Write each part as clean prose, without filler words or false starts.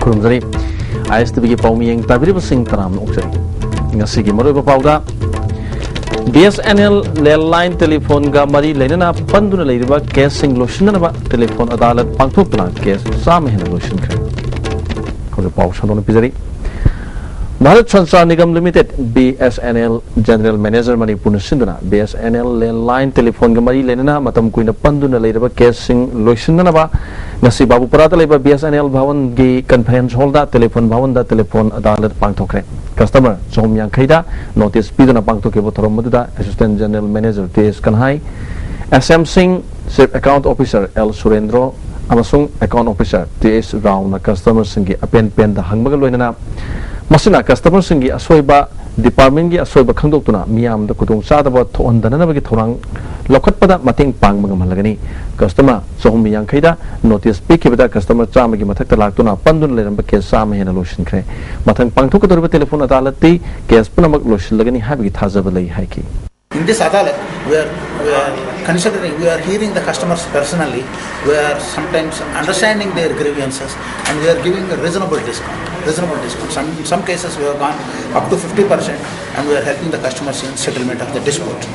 खुरुमजरी ISTV की पाउमियंग ताबिरिब Singh तराम उक्चरी ngasi gi maroi bapauda BSNL landline telephone ga mari leinana panduna leiriba case sing losinna ba telephone adalat pangthokna case sam hena losin khre ko pau sandon pizari Bharat Sanchar Nigam Limited BSNL General Manager Manipuri Sinduna BSNL landline telephone ga mari leinana matam kuina panduna leiriba case sing losinna ba ngasi babu parata leiba BSNL bhawan gi conference hall da telephone bhawan da telephone adalat pangthokre customer som yang khaida notice pidana pangthoke bo thorom maduda Assistant General Manager TS Kanhai SM Singh Chief Account Officer L Surendro amasung Account Officer TS Rao na customer singi apen pen da hangbaga loinana masina customer singi asoiba department gi asoiba khangdoktuna miyam da kutung chadaba thoandana bagi thorang lokhatpada mating pangmaga malagani customer som yang khaida notice pikibada customer chama gi mathakta laktuna pandun leramba case sama hena lotion khre mathang pangthok dorba telephone adalati case punamak lotion lagani habigi thajaba lai haiki in this adalat we are considering, we are hearing the customers personally, we are sometimes understanding their grievances, and we are giving a reasonable discount. In some cases we have gone up to 50%, and we are helping the customers in settlement of the dispute.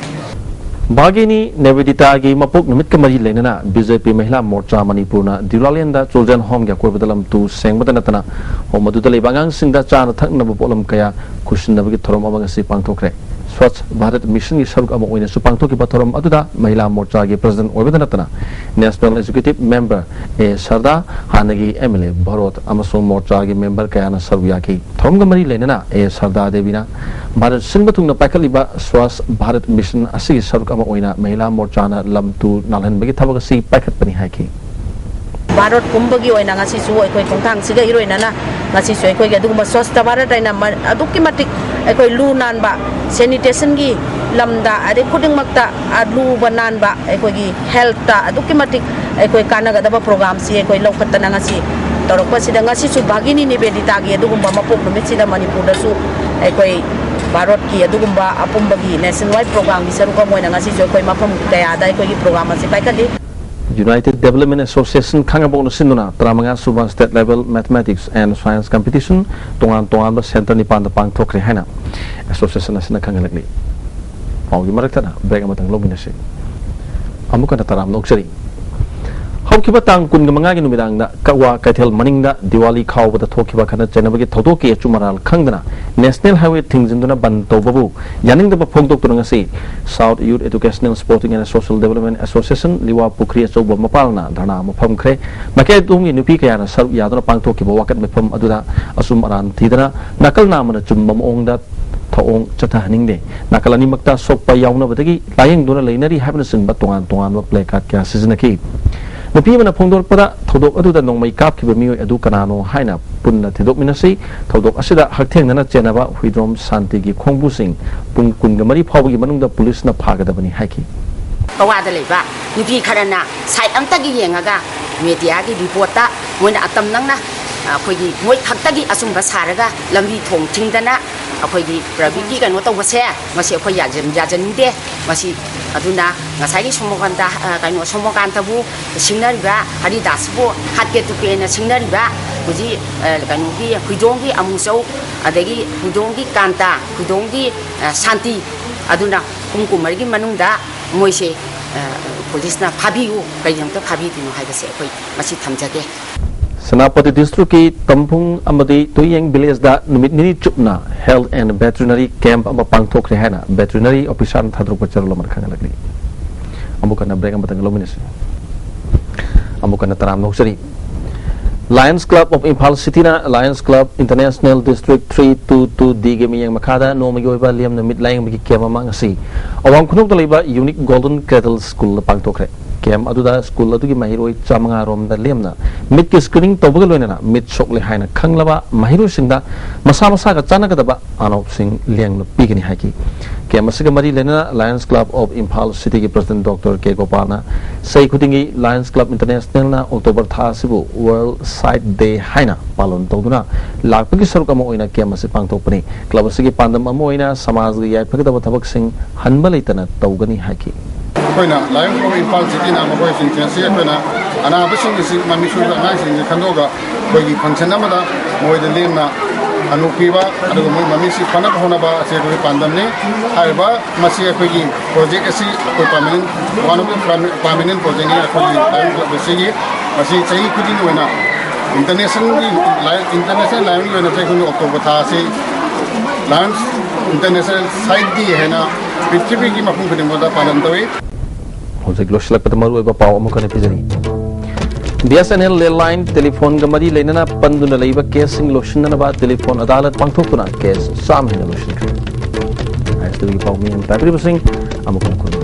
Bagini Nevedita gi mapuk numit kamari lenana BJP Mahila Morcha Manipurna Dilalenda Children Home ga korbadalam tu sengbadanatana homadudale bangang singda chana thakna bolam kaya kushinabagi thorom amangasi pangthokre Swachh Bharat Mission ki saruk ama oina su pangthoki thorom aduda Mahila Morcha gi President oibadanatana National Executive Member A Sarda Hanagi MLA Bharot amasung Morcha gi member kaya na saruyaki ki thorom gamari lenana A Sarda Devina Bharat Singbathungna paikaliba Swachh Bharat Mission asigi saruk oina Mahila Morchana lamtu nalhan bagi thabak si paikat pani haiki Bharat kumbagi oina ngasi su ekoi kongthang siga iroina na ngasi su ekoi ga duguma swastha Bharat aina adukki matik ekoi lu nan ba sanitation gi lamda ade khuding makta lu banan ba ekoi gi health ta adukki matik ekoi kanaga daba program si ekoi lokhatana ngasi torokpa sida ngasi su bagini Nivedita gi adugumba mapok numit sida Manipur da su ekoi Bharat ki adugumba apumbagi nationwide program gi saruka moina ngasi jo koi mafam kaya da koi program ase paikali United Development Association khangabon sinuna tramanga suba state level mathematics and science competition tongan ba center nipan da pangthokre haina association asina khangalagli paugi marakta break amatang lobinase amuka da taram noksari Haukiba tang kun gamanga gi numidang da kawa kaithel maning da Diwali khaw da thokiba khana chenabagi thodoki chumaral khangdana National Highway thingzinduna ban tobabu yaning da phongdok turanga si South Youth Educational Sporting and Social Development Association liwa pukri choba mapalna dharna mafam khre makai tungi nupi kaya na saruk yaduna pangthokiba wakat mefam aduda asum aran thidana nakal namana chummam ongda Taong cata haningde nakalani makta sokpa yauna batagi laying dona lainari habna sinba tongan ba play card kya seasonaki Nupi mana pongdor pada thodok adu da nongmai kap ki bemi adu kanano haina punna thidok minasi thodok asida haktheng nana chenaba huidrom santi gi khongbu sing pung kun ga mari phawgi manung da police na phagada bani haiki pawada leba nupi kharana site amta gi yengaga media gi report ta moina atam nangna akhoi moi khakta gi asumba saraga lambi thong thingdana akhoi gi praviki kan wata wase masi akhoi yajan de masi aduna ngasai gi somoganda kaino somoganta bu singnariba hari dasbu hatke tuke na singnariba buji kaino gi huidongi amusau adagi huidongi kanta huidongi santi aduna kumkumari gi manungda moise police na phabiu kaiyamta phabi dinu haibase akhoi masi thamjage Senapati District ki Tampung amadi Tuyeng village da numit nini chupna health and veterinary camp amba pangthok rehana veterinary officer thadruk pachar lamar khanga lagli ambukana break ambatang lominis ambukana taram noksari Lions Club of Impal City na Lions Club International District 322 digemi yang makada no magiba liam na midlaying magi camp amangasi awang kunok daliba unique golden cradle school pangthok re Kem aduda school adugi mahiroi chamanga rom da lemna mid ki screening tobaga loina mid sok le haina khanglaba mahiru singda masa ga chana ga daba anop sing leng no pigini haki kem asiga mari lena Lions Club of Impal City ki president Dr. K Gopalna sei khudingi Lions Club International na October tha sibu World Sight Day haina palon toduna lakpagi sarukama oina kem asi pangtopani club asigi pandam amoina samaj gi yai phagda thabak sing hanba leitana tawgani haki Lions Club Impal City na maboy sing अनाबसिंग ममीसू अनासिंग खंदोगा कोई function मोद लेना अनुपीबा मोई mummy से फनब होनाबा से पांदमने अखोई project अखोई permanent one of the permanent project अखोई चाही खुद इंटरनेशनल लाइन अक्टोबर था से लॉन्च इंटरनेशनल साइट दी है ना पृथ्वी की मफूम खुद पालन तवे हौजिक लोसलक मरु पाव अमुकने पिजरी BSNL लैंडलाइन टेलीफोन गमरी लेना पंदुना लेबा केसिंग लोशननबा टेलीफोन अदालत पांथोकना केस साम हेना लोशन ISTV पाव मियन पाइब्री बसिंग अमुकन